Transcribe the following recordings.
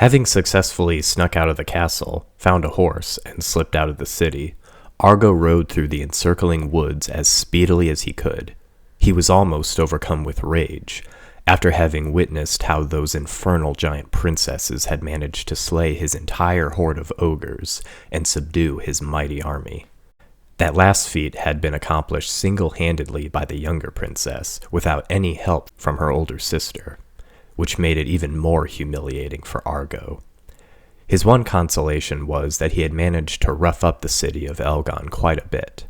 Having successfully snuck out of the castle, found a horse, and slipped out of the city, Argo rode through the encircling woods as speedily as he could. He was almost overcome with rage, after having witnessed how those infernal giant princesses had managed to slay his entire horde of ogres and subdue his mighty army. That last feat had been accomplished single-handedly by the younger princess, without any help from her older sister, which made it even more humiliating for Argo. His one consolation was that he had managed to rough up the city of Elgon quite a bit,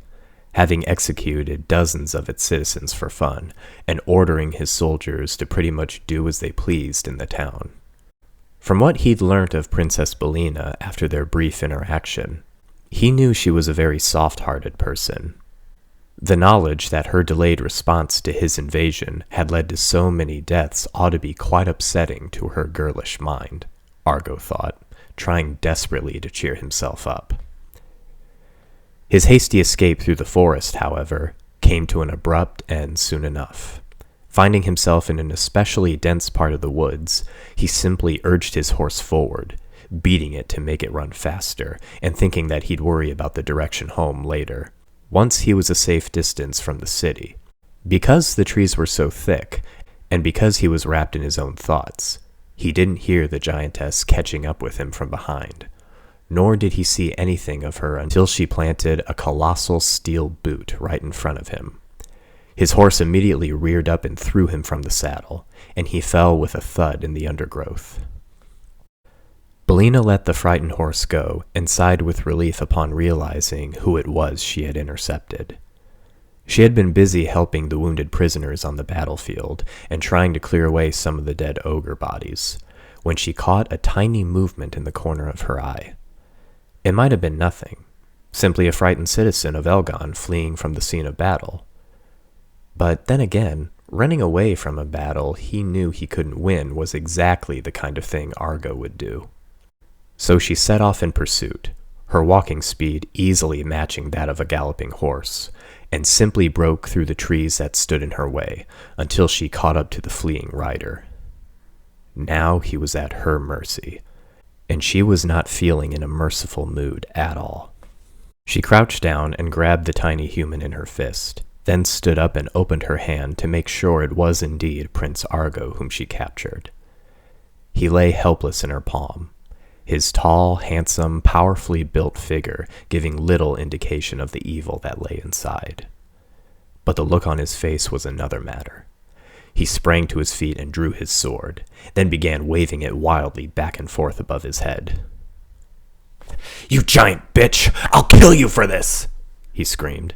having executed dozens of its citizens for fun, and ordering his soldiers to pretty much do as they pleased in the town. From what he'd learnt of Princess Belena after their brief interaction, he knew she was a very soft-hearted person. The knowledge that her delayed response to his invasion had led to so many deaths ought to be quite upsetting to her girlish mind, Argo thought, trying desperately to cheer himself up. His hasty escape through the forest, however, came to an abrupt end soon enough. Finding himself in an especially dense part of the woods, he simply urged his horse forward, beating it to make it run faster, and thinking that he'd worry about the direction home later, once he was a safe distance from the city. Because the trees were so thick, and because he was wrapped in his own thoughts, he didn't hear the giantess catching up with him from behind, nor did he see anything of her until she planted a colossal steel boot right in front of him. His horse immediately reared up and threw him from the saddle, and he fell with a thud in the undergrowth. Belena let the frightened horse go and sighed with relief upon realizing who it was she had intercepted. She had been busy helping the wounded prisoners on the battlefield and trying to clear away some of the dead ogre bodies, when she caught a tiny movement in the corner of her eye. It might have been nothing, simply a frightened citizen of Elgon fleeing from the scene of battle. But then again, running away from a battle he knew he couldn't win was exactly the kind of thing Argo would do. So she set off in pursuit, her walking speed easily matching that of a galloping horse, and simply broke through the trees that stood in her way until she caught up to the fleeing rider. Now he was at her mercy, and she was not feeling in a merciful mood at all. She crouched down and grabbed the tiny human in her fist, then stood up and opened her hand to make sure it was indeed Prince Argo whom she captured. He lay helpless in her palm, his tall, handsome, powerfully built figure giving little indication of the evil that lay inside. But the look on his face was another matter. He sprang to his feet and drew his sword, then began waving it wildly back and forth above his head. "You giant bitch! I'll kill you for this!" he screamed.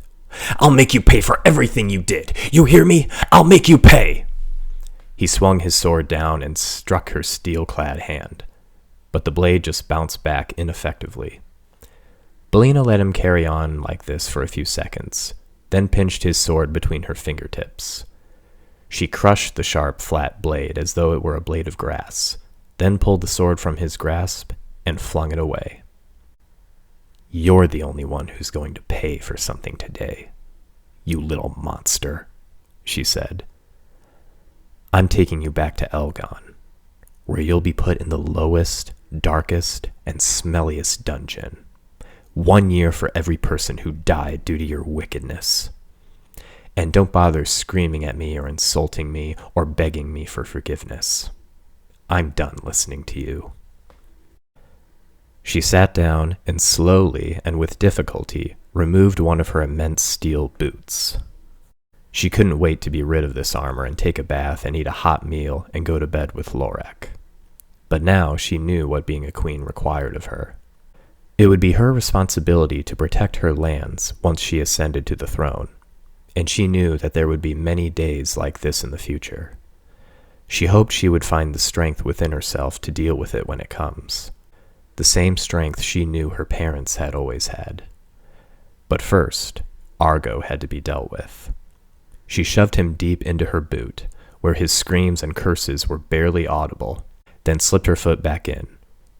"I'll make you pay for everything you did! You hear me? I'll make you pay!" He swung his sword down and struck her steel-clad hand, but the blade just bounced back ineffectively. Belena let him carry on like this for a few seconds, then pinched his sword between her fingertips. She crushed the sharp, flat blade as though it were a blade of grass, then pulled the sword from his grasp and flung it away. "You're the only one who's going to pay for something today, you little monster," she said. "I'm taking you back to Elgon, where you'll be put in the lowest, darkest, and smelliest dungeon. 1 year for every person who died due to your wickedness. And don't bother screaming at me or insulting me or begging me for forgiveness. I'm done listening to you." She sat down and slowly and with difficulty removed one of her immense steel boots. She couldn't wait to be rid of this armor and take a bath and eat a hot meal and go to bed with Lorek. But now she knew what being a queen required of her. It would be her responsibility to protect her lands once she ascended to the throne, and she knew that there would be many days like this in the future. She hoped she would find the strength within herself to deal with it when it comes, the same strength she knew her parents had always had. But first, Argo had to be dealt with. She shoved him deep into her boot, where his screams and curses were barely audible, then slipped her foot back in,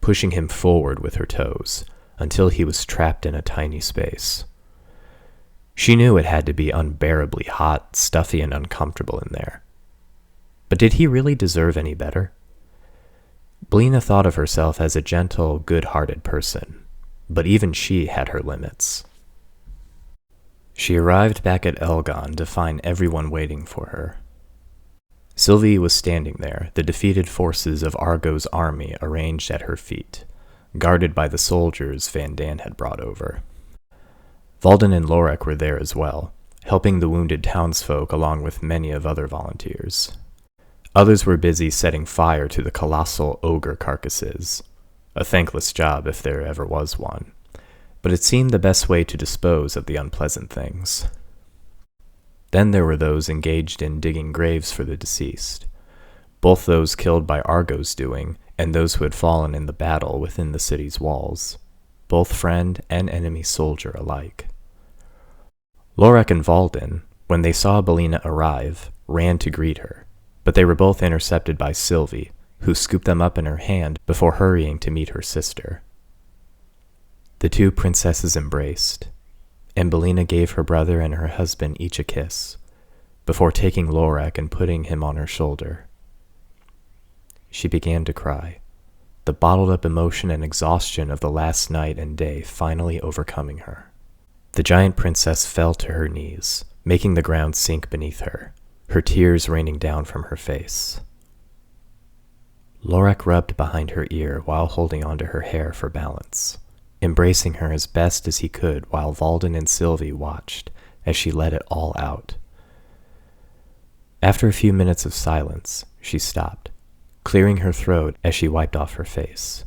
pushing him forward with her toes, until he was trapped in a tiny space. She knew it had to be unbearably hot, stuffy, and uncomfortable in there. But did he really deserve any better? Belena thought of herself as a gentle, good-hearted person, but even she had her limits. She arrived back at Elgon to find everyone waiting for her. Sylvie was standing there, the defeated forces of Argo's army arranged at her feet, guarded by the soldiers Vandan had brought over. Valden and Lorek were there as well, helping the wounded townsfolk along with many of other volunteers. Others were busy setting fire to the colossal ogre carcasses, a thankless job if there ever was one, but it seemed the best way to dispose of the unpleasant things. Then there were those engaged in digging graves for the deceased, both those killed by Argo's doing and those who had fallen in the battle within the city's walls, both friend and enemy soldier alike. Lorek and Valden, when they saw Belena arrive, ran to greet her, but they were both intercepted by Sylvie, who scooped them up in her hand before hurrying to meet her sister. The two princesses embraced, and Belena gave her brother and her husband each a kiss, before taking Lorek and putting him on her shoulder. She began to cry, the bottled-up emotion and exhaustion of the last night and day finally overcoming her. The giant princess fell to her knees, making the ground sink beneath her, her tears raining down from her face. Lorek rubbed behind her ear while holding onto her hair for balance, embracing her as best as he could while Valden and Sylvie watched as she let it all out. After a few minutes of silence, she stopped, clearing her throat as she wiped off her face.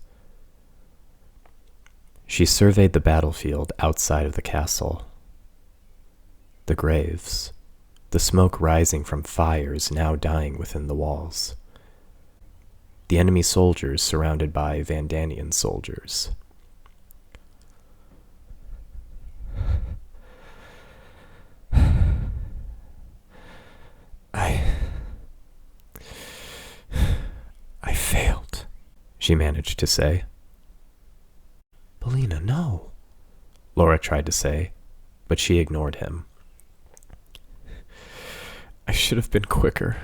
She surveyed the battlefield outside of the castle. The graves, the smoke rising from fires now dying within the walls. The enemy soldiers surrounded by Vandanian soldiers. I failed, she managed to say. Belena, no, Lorek tried to say, but she ignored him. I should have been quicker.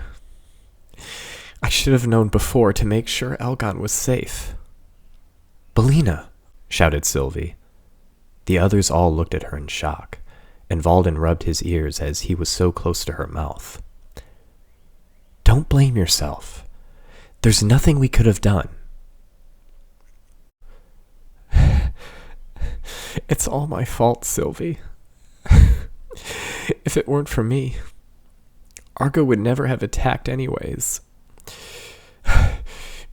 I should have known before to make sure Elgon was safe. Belena, shouted Sylvie. The others all looked at her in shock, and Valden rubbed his ears as he was so close to her mouth. Don't blame yourself. There's nothing we could have done. It's all my fault, Sylvie. If it weren't for me, Argo would never have attacked anyways.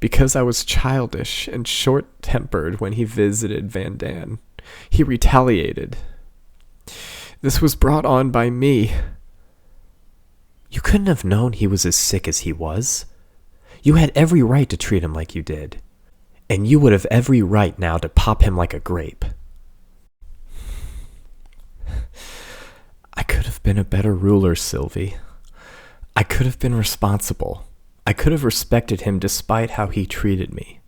Because I was childish and short-tempered when he visited Vandan, he retaliated. This was brought on by me. You couldn't have known he was as sick as he was. You had every right to treat him like you did. And you would have every right now to pop him like a grape. I could have been a better ruler, Sylvie. I could have been responsible. I could have respected him despite how he treated me.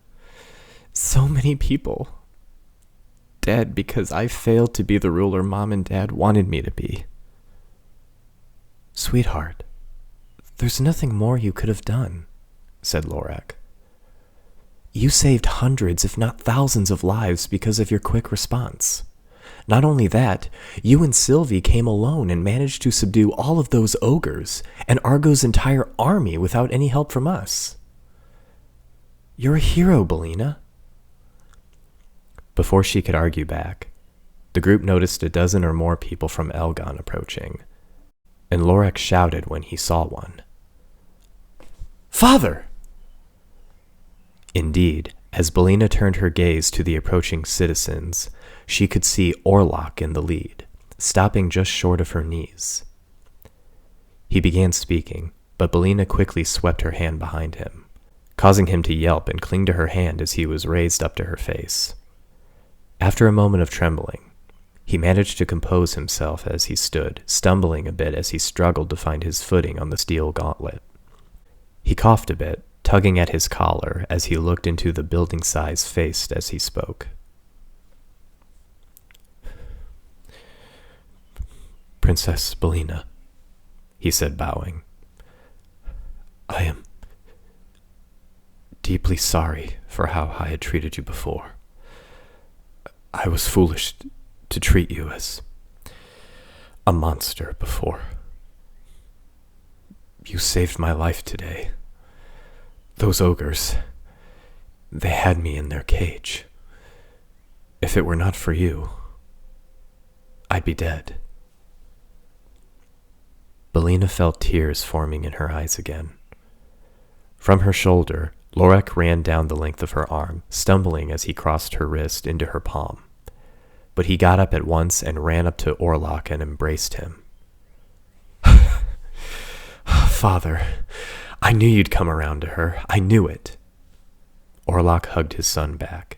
So many people dead because I failed to be the ruler Mom and Dad wanted me to be. Sweetheart, there's nothing more you could have done, said Lorek. You saved hundreds, if not thousands of lives because of your quick response. Not only that, you and Sylvie came alone and managed to subdue all of those ogres and Argo's entire army without any help from us. You're a hero, Belena. Before she could argue back, the group noticed a dozen or more people from Elgon approaching, and Lorek shouted when he saw one. Father! Indeed, as Belena turned her gaze to the approaching citizens, she could see Orlok in the lead, stopping just short of her knees. He began speaking, but Belena quickly swept her hand behind him, causing him to yelp and cling to her hand as he was raised up to her face. After a moment of trembling, he managed to compose himself as he stood, stumbling a bit as he struggled to find his footing on the steel gauntlet. He coughed a bit, tugging at his collar as he looked into the building-sized face as he spoke. Princess Belena, he said, bowing. I am deeply sorry for how I had treated you before. I was foolish to treat you as a monster before. You saved my life today. Those ogres, they had me in their cage. If it were not for you, I'd be dead." Belena felt tears forming in her eyes again. From her shoulder, Lorek ran down the length of her arm, stumbling as he crossed her wrist into her palm. But he got up at once and ran up to Orlok and embraced him. "Father, I knew you'd come around to her. I knew it." Orlok hugged his son back,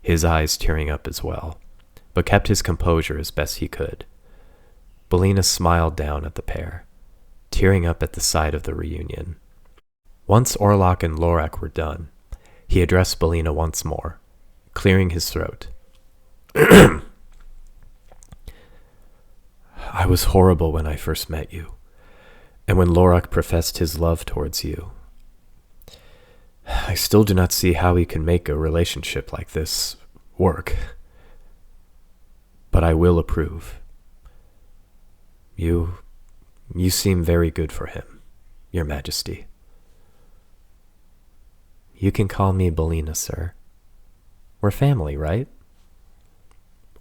his eyes tearing up as well, but kept his composure as best he could. Belena smiled down at the pair, tearing up at the sight of the reunion. Once Orlok and Lorek were done, he addressed Belena once more, clearing his throat. "I was horrible when I first met you, and when Lorek professed his love towards you. I still do not see how we can make a relationship like this work, but I will approve. You seem very good for him, Your Majesty." "You can call me Belena, sir. We're family, right?"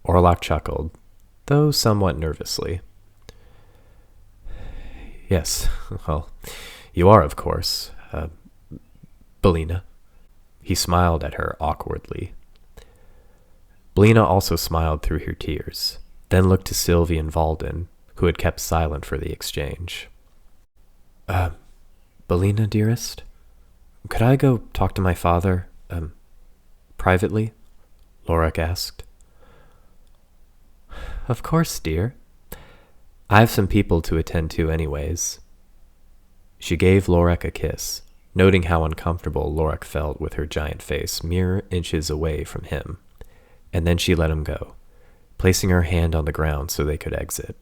Orlok chuckled, though somewhat nervously. "Yes, well, you are, of course, Belena." He smiled at her awkwardly. Belena also smiled through her tears, then looked to Sylvie and Valden, who had kept silent for the exchange. "Belena, dearest, could I go talk to my father, privately?" Lorek asked. "Of course, dear. I have some people to attend to anyways." She gave Lorek a kiss, noting how uncomfortable Lorek felt with her giant face mere inches away from him, and then she let him go, placing her hand on the ground so they could exit.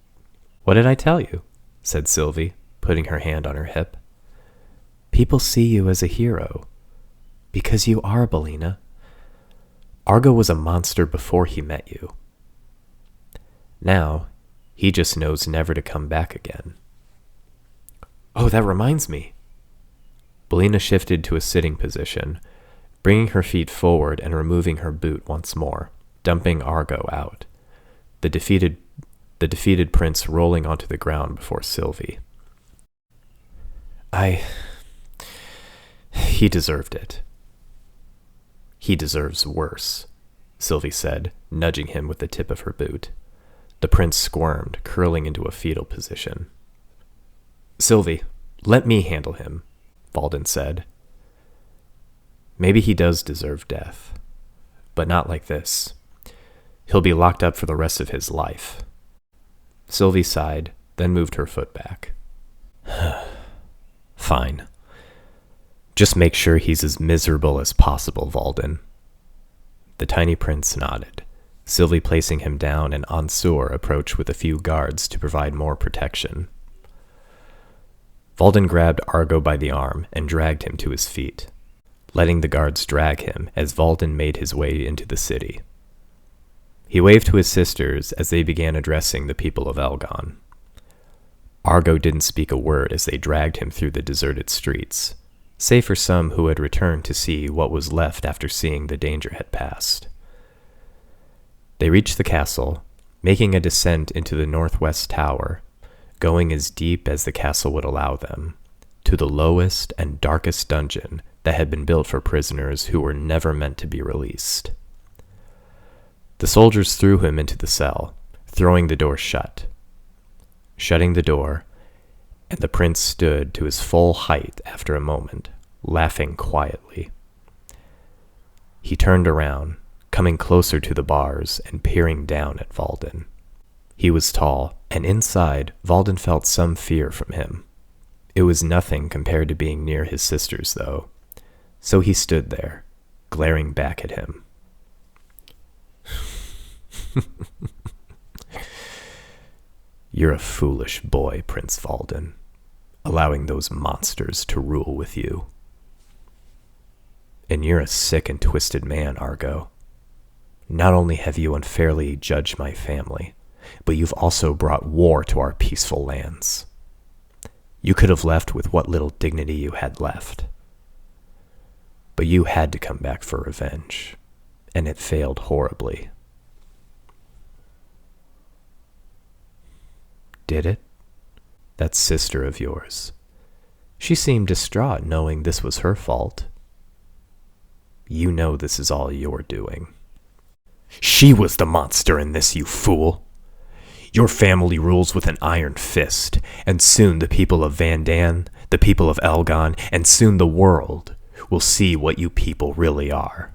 "What did I tell you?" said Sylvie, putting her hand on her hip. "People see you as a hero, because you are, Belena. Argo was a monster before he met you. Now, he just knows never to come back again." "Oh, that reminds me." Belena shifted to a sitting position, bringing her feet forward and removing her boot once more, dumping Argo out, the defeated prince rolling onto the ground before Sylvie. He deserved it. He deserves worse," Sylvie said, nudging him with the tip of her boot. The prince squirmed, curling into a fetal position. "Sylvie, let me handle him," Valden said. "Maybe he does deserve death, but not like this. He'll be locked up for the rest of his life." Sylvie sighed, then moved her foot back. "Fine. Just make sure he's as miserable as possible, Valden." The tiny prince nodded, Sylvie placing him down, and Ansur approached with a few guards to provide more protection. Valden grabbed Argo by the arm and dragged him to his feet, letting the guards drag him as Valden made his way into the city. He waved to his sisters as they began addressing the people of Elgon. Argo didn't speak a word as they dragged him through the deserted streets, save for some who had returned to see what was left after seeing the danger had passed. They reached the castle, making a descent into the northwest tower, going as deep as the castle would allow them, to the lowest and darkest dungeon that had been built for prisoners who were never meant to be released. The soldiers threw him into the cell, throwing the door shut. Shutting the door, and the prince stood to his full height after a moment, laughing quietly. He turned around, coming closer to the bars and peering down at Valden. He was tall, and inside, Valden felt some fear from him. It was nothing compared to being near his sisters, though, so he stood there, glaring back at him. "You're a foolish boy, Prince Valden, allowing those monsters to rule with you." And you're a sick and twisted man, Argo. Not only have you unfairly judged my family, but you've also brought war to our peaceful lands. You could have left with what little dignity you had left. But you had to come back for revenge, and it failed horribly. Did it? That sister of yours. She seemed distraught knowing this was her fault. You know this is all your doing. She was the monster in this, you fool. Your family rules with an iron fist, and soon the people of Vandan, the people of Elgon, and soon the world will see what you people really are.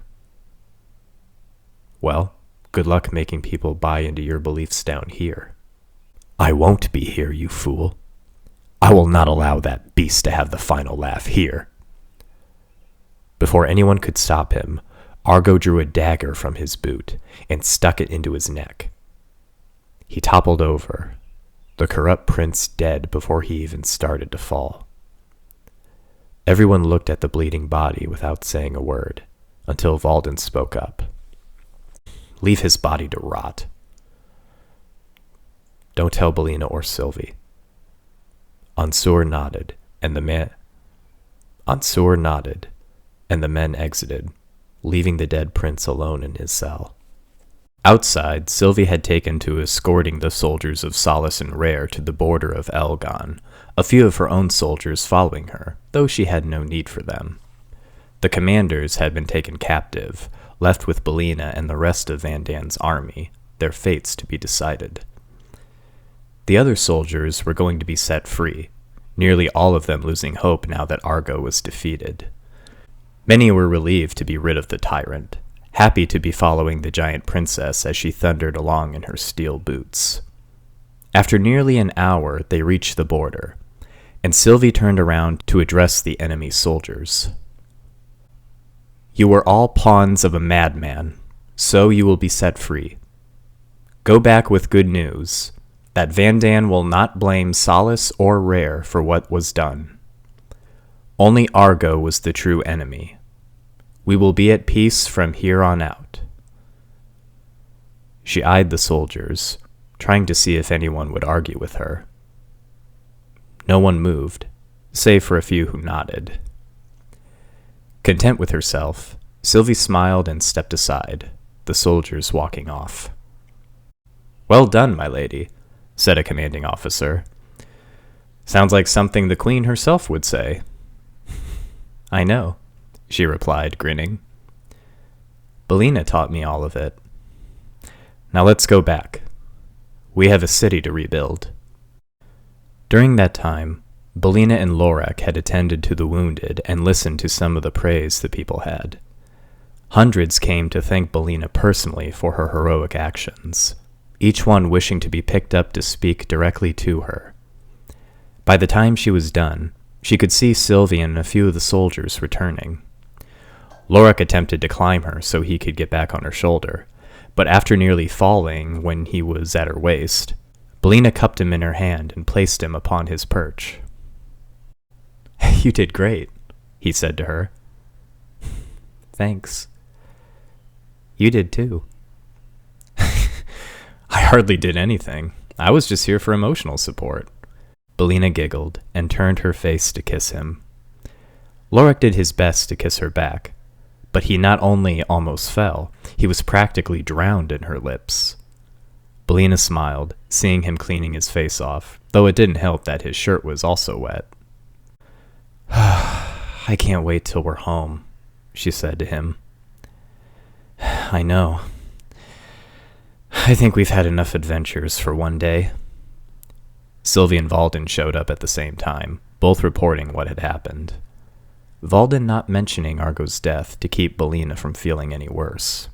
Well, good luck making people buy into your beliefs down here. I won't be here, you fool. I will not allow that beast to have the final laugh here. Before anyone could stop him, Argo drew a dagger from his boot and stuck it into his neck. He toppled over, the corrupt prince dead before he even started to fall. Everyone looked at the bleeding body without saying a word, until Valden spoke up. Leave his body to rot. Don't tell Belena or Sylvie. Ansur nodded, and the men exited, leaving the dead prince alone in his cell. Outside, Sylvie had taken to escorting the soldiers of Solace and Rare to the border of Elgon, a few of her own soldiers following her, though she had no need for them. The commanders had been taken captive, left with Belena and the rest of Vandan's army, their fates to be decided. The other soldiers were going to be set free, nearly all of them losing hope now that Argo was defeated. Many were relieved to be rid of the tyrant, happy to be following the giant princess as she thundered along in her steel boots. After nearly an hour, they reached the border, and Sylvie turned around to address the enemy soldiers. You were all pawns of a madman, so you will be set free. Go back with good news, that Vandan will not blame Solace or Rare for what was done. Only Argo was the true enemy. We will be at peace from here on out. She eyed the soldiers, trying to see if anyone would argue with her. No one moved, save for a few who nodded. Content with herself, Sylvie smiled and stepped aside, the soldiers walking off. Well done, my lady, said a commanding officer. Sounds like something the queen herself would say. I know, she replied, grinning. Belena taught me all of it. Now let's go back. We have a city to rebuild. During that time, Belena and Lorek had attended to the wounded and listened to some of the praise the people had. Hundreds came to thank Belena personally for her heroic actions, each one wishing to be picked up to speak directly to her. By the time she was done, she could see Sylvie and a few of the soldiers returning. Lorek attempted to climb her so he could get back on her shoulder, but after nearly falling when he was at her waist, Belena cupped him in her hand and placed him upon his perch. You did great, he said to her. Thanks. You did too. I hardly did anything. I was just here for emotional support. Belena giggled and turned her face to kiss him. Lorek did his best to kiss her back, but he not only almost fell, he was practically drowned in her lips. Belena smiled, seeing him cleaning his face off, though it didn't help that his shirt was also wet. I can't wait till we're home, she said to him. I know. I think we've had enough adventures for one day. Sylvie and Valden showed up at the same time, both reporting what had happened. Valden not mentioning Argo's death to keep Belena from feeling any worse.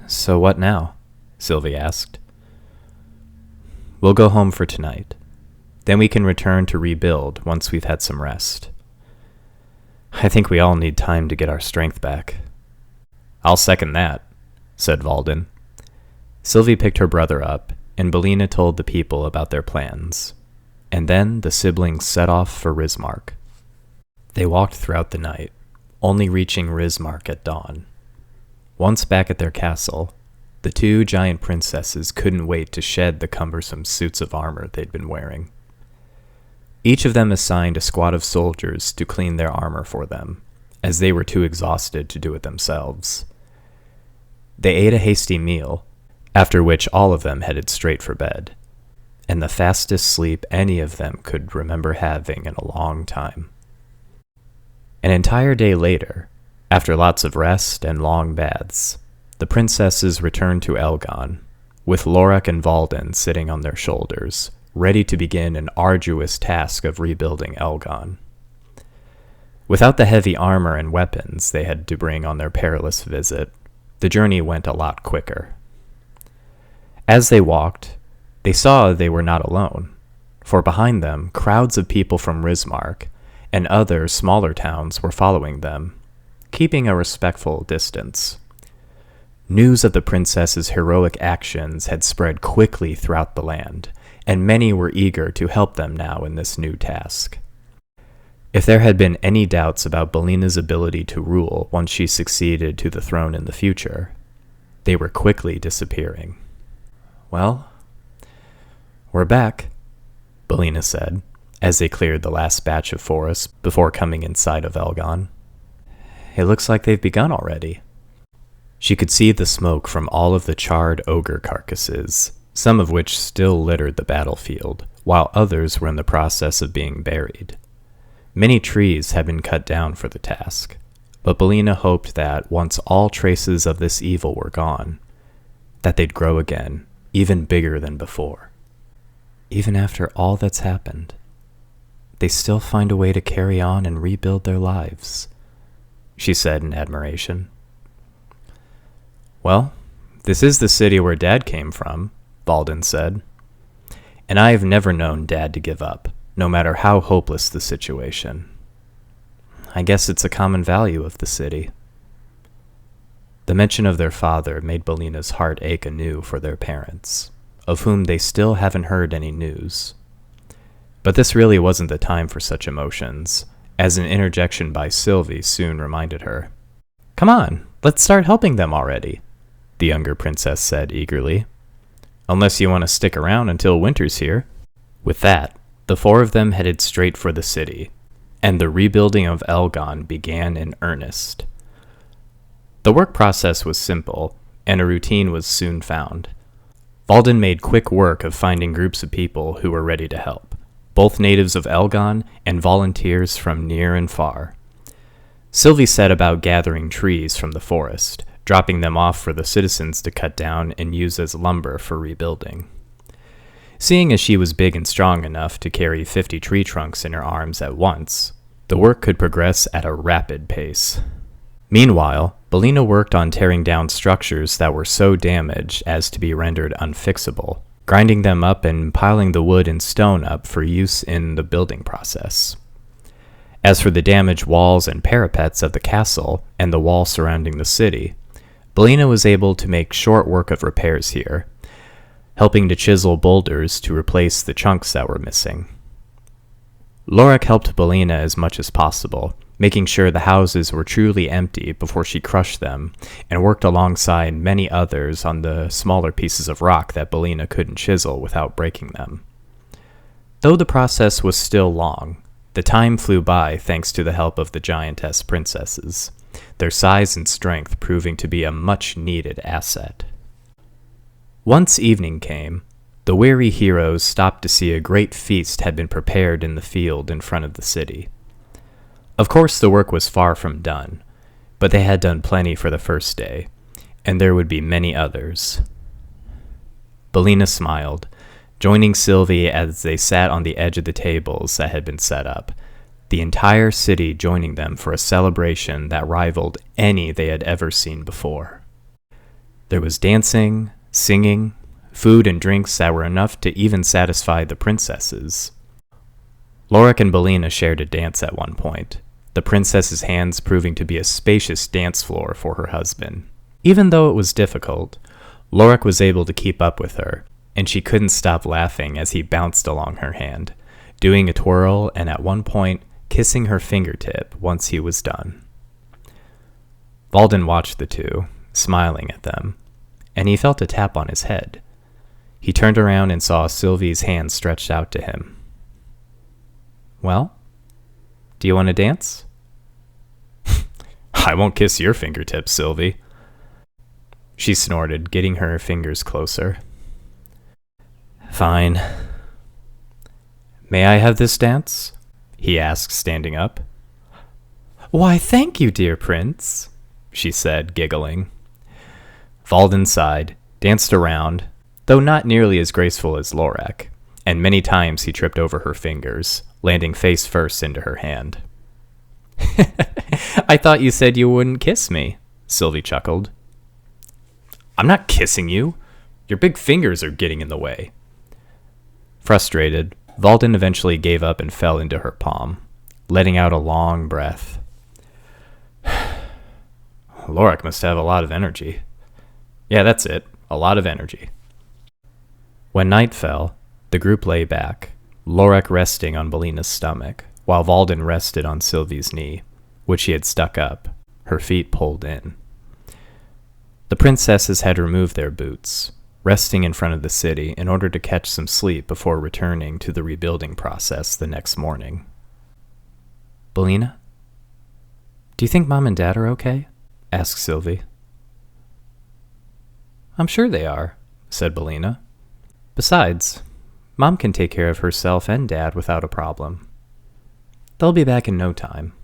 So what now? Sylvie asked. We'll go home for tonight. Then we can return to rebuild once we've had some rest. I think we all need time to get our strength back. I'll second that, said Valden. Sylvie picked her brother up, and Belena told the people about their plans. And then the siblings set off for Rismark. They walked throughout the night, only reaching Rismark at dawn. Once back at their castle, the two giant princesses couldn't wait to shed the cumbersome suits of armor they'd been wearing. Each of them assigned a squad of soldiers to clean their armor for them, as they were too exhausted to do it themselves. They ate a hasty meal, after which all of them headed straight for bed, and the fastest sleep any of them could remember having in a long time. An entire day later, after lots of rest and long baths, the princesses returned to Elgon, with Lorek and Valden sitting on their shoulders, ready to begin an arduous task of rebuilding Elgon. Without the heavy armor and weapons they had to bring on their perilous visit, the journey went a lot quicker. As they walked, they saw they were not alone, for behind them, crowds of people from Rismark and other smaller towns were following them, keeping a respectful distance. News of the princess's heroic actions had spread quickly throughout the land, and many were eager to help them now in this new task. If there had been any doubts about Belena's ability to rule once she succeeded to the throne in the future, they were quickly disappearing. "Well, we're back," Belena said, as they cleared the last batch of forest before coming inside of Elgon. "It looks like they've begun already." She could see the smoke from all of the charred ogre carcasses, some of which still littered the battlefield, while others were in the process of being buried. Many trees had been cut down for the task, but Belena hoped that once all traces of this evil were gone, that they'd grow again, even bigger than before. Even after all that's happened, they still find a way to carry on and rebuild their lives, she said in admiration. "Well, this is the city where Dad came from," Valden said. "And I have never known Dad to give up, no matter how hopeless the situation. I guess it's a common value of the city." The mention of their father made Belena's heart ache anew for their parents, of whom they still haven't heard any news. But this really wasn't the time for such emotions, as an interjection by Sylvie soon reminded her. "Come on, let's start helping them already," the younger princess said eagerly. "Unless you want to stick around until winter's here." With that, the four of them headed straight for the city, and the rebuilding of Elgon began in earnest. The work process was simple, and a routine was soon found. Valden made quick work of finding groups of people who were ready to help, both natives of Elgon and volunteers from near and far. Sylvie set about gathering trees from the forest, dropping them off for the citizens to cut down and use as lumber for rebuilding. Seeing as she was big and strong enough to carry 50 tree trunks in her arms at once, the work could progress at a rapid pace. Meanwhile, Belena worked on tearing down structures that were so damaged as to be rendered unfixable, grinding them up and piling the wood and stone up for use in the building process. As for the damaged walls and parapets of the castle and the wall surrounding the city, Belena was able to make short work of repairs here, helping to chisel boulders to replace the chunks that were missing. Lorek helped Belena as much as possible, making sure the houses were truly empty before she crushed them, and worked alongside many others on the smaller pieces of rock that Belena couldn't chisel without breaking them. Though the process was still long, the time flew by thanks to the help of the giantess princesses, their size and strength proving to be a much-needed asset. Once evening came, the weary heroes stopped to see a great feast had been prepared in the field in front of the city. Of course, the work was far from done, but they had done plenty for the first day, and there would be many others. Belena smiled, joining Sylvie as they sat on the edge of the tables that had been set up, the entire city joining them for a celebration that rivaled any they had ever seen before. There was dancing, singing, food and drinks that were enough to even satisfy the princesses. Lorek and Belena shared a dance at one point, the princess's hands proving to be a spacious dance floor for her husband. Even though it was difficult, Lorek was able to keep up with her, and she couldn't stop laughing as he bounced along her hand, doing a twirl and at one point kissing her fingertip once he was done. Valden watched the two, smiling at them, and he felt a tap on his head. He turned around and saw Sylvie's hand stretched out to him. "Well, do you want to dance?" "I won't kiss your fingertips, Sylvie." She snorted, getting her fingers closer. "Fine. May I have this dance?" he asked, standing up. "Why, thank you, dear prince," she said, giggling. Valden sighed, danced around, though not nearly as graceful as Lorek, and many times he tripped over her fingers, landing face first into her hand. "I thought you said you wouldn't kiss me," Sylvie chuckled. "I'm not kissing you. Your big fingers are getting in the way." Frustrated, Valden eventually gave up and fell into her palm, letting out a long breath. Lorek must have a lot of energy. Yeah, that's it. A lot of energy. When night fell, the group lay back, Lorek resting on Belena's stomach, while Valden rested on Sylvie's knee, which she had stuck up, her feet pulled in. The princesses had removed their boots, resting in front of the city in order to catch some sleep before returning to the rebuilding process the next morning. "Belena, do you think Mom and Dad are okay?" asked Sylvie. "I'm sure they are," said Belena. "Besides, Mom can take care of herself and Dad without a problem. They'll be back in no time."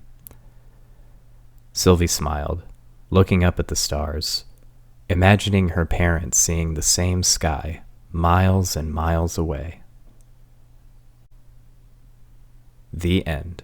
Sylvie smiled, looking up at the stars, imagining her parents seeing the same sky miles and miles away. The end.